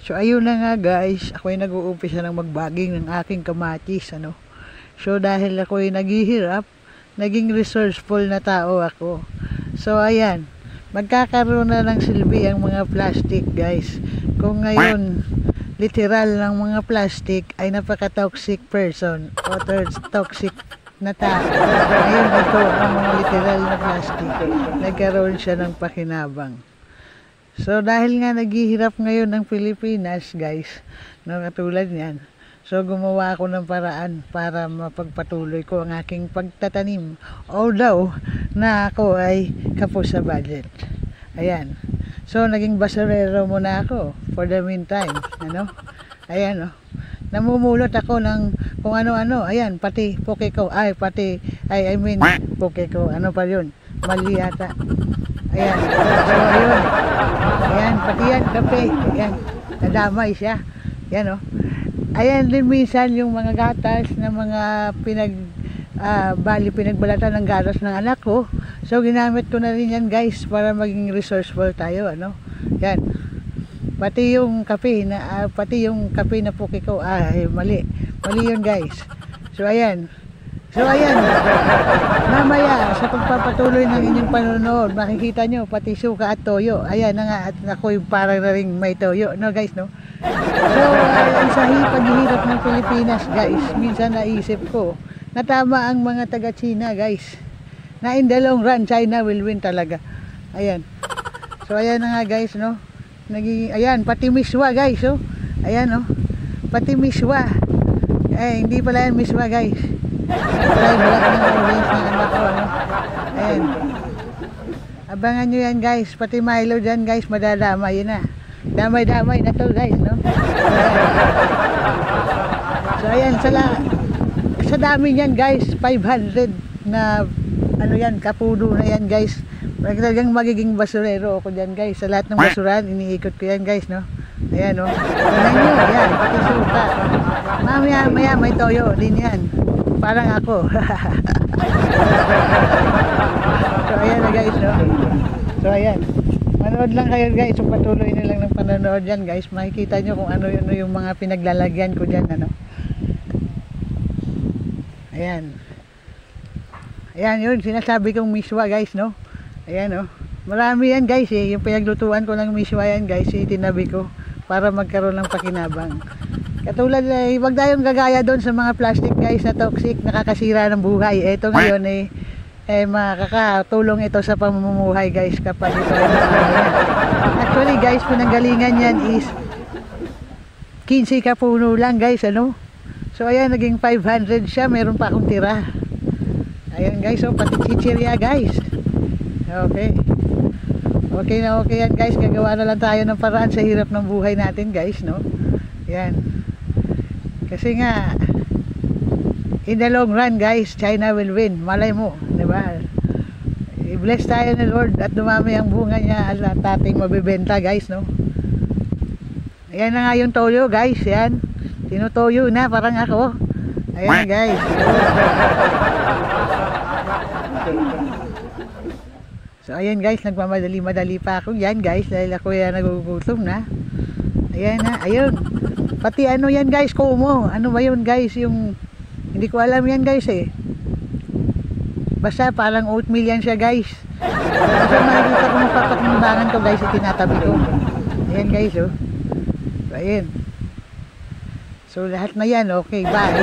So ayun na nga guys, ako ay nag-uumpisa ng magbaging ng aking kamatis, ano. So dahil ako ay naghihirap, naging resourceful na tao ako. So ayan, magkakaroon na ng silbi ang mga plastic guys. Kung ngayon literal ng mga plastic ay napaka-toxic person o toxic na tao, ngayon ito ang mga literal na plastic, nagkaroon siya ng pakinabang. So dahil nga naghihirap ngayon ng Pilipinas guys, no, katulad niyan, so gumawa ako ng paraan para mapagpatuloy ko ang aking pagtatanim, although na ako ay kapos sa budget. Ayan, so naging basurero muna ako for the meantime, ano. Ayan, oh, namumulot ako ng kung ano-ano. Ayan, pati poke ko, I mean poke ko, ano pa yun, mali yata. Ayan, so ayun. Ayan, pati yan, kape. Ayan, nadamay siya. Ayan, oh. Ayan din minsan yung mga gatas na mga pinagbalatan ng gatas ng anak ko. So ginamit ko na rin yan guys para maging resourceful tayo, ano. Yan. Pati yung kape na puki ko, mali yun guys. So ayan, mamaya sa pagpapatuloy ng inyong panonood, makikita nyo pati suka at toyo. Ayan na nga, at ako'y parang na rin may toyo, no guys, no. So sa paghihirap ng Pilipinas guys, minsan naisip ko na tama ang mga taga China guys, na in the long run China will win talaga. Ayan, so ayan na nga guys, no. Ayan, pati miswa guys, oh. Ayan, oh, pati miswa. Hindi pala yan miswa guys. Try black ng orange ng anak ko, ano. Ayan, abangan nyo yan guys. Pati Milo dyan guys, madadamay yun na. Damay-damay na to guys, no. So ayan, sa dami nyan guys, 500 na ano yan, kapuno na yan guys. Talagang magiging basurero ako dyan guys. Sa lahat ng basuran, iniikot ko yan guys, no. Ayan, no. Tingnan nyo, ayan, pati suka. Maya may toyo din yan. Parang ako. So ayan na guys, no. So ayan, manood lang kayo guys. So patuloy na lang ng panonood yan guys. Makikita nyo kung ano yung mga pinaglalagyan ko dyan, ano. Ayan. Ayan yun, sinasabi kong miswa guys, no. Ayan, oh, marami yan guys, yung pinaglutuan ko ng miswa yan guys, itinabi ko para magkaroon ng pakinabang. Katulad, wag tayong gagaya doon sa mga plastic guys na toxic, nakakasira ng buhay. Ito ngayon makakatulong ito sa pamumuhay guys kapag ito ay actually guys, pinanggalingan yan is 15 kapuno lang guys, ano. So ayan, naging 500 siya, meron pa akong tira. Ayan guys, oh, pati chichirya guys. Okay yan guys, gagawa na lang tayo ng paraan sa hirap ng buhay natin guys, no. Yan, kasi nga in the long run guys, China will win, malay mo, diba? I-bless tayo ni Lord at dumami ang bunga niya at ating mabibenta guys, no. Ayan na nga yung toyo guys, yan, tinutoyo na parang ako. Ayan guys. So ayan guys, nagmamadali-madali pa ako yan guys dahil ako yan nagugutom na. Ayan na, ayun. Pati ano yan guys, kumo. Ano ba yun guys, yung hindi ko alam yan guys eh. Basta parang oatmeal yan siya guys. Kasi makikita ko mapapakimbangan ko guys, itinatabi ko. Ayan guys, oh. So ayan. So lahat na yan, okay, bye.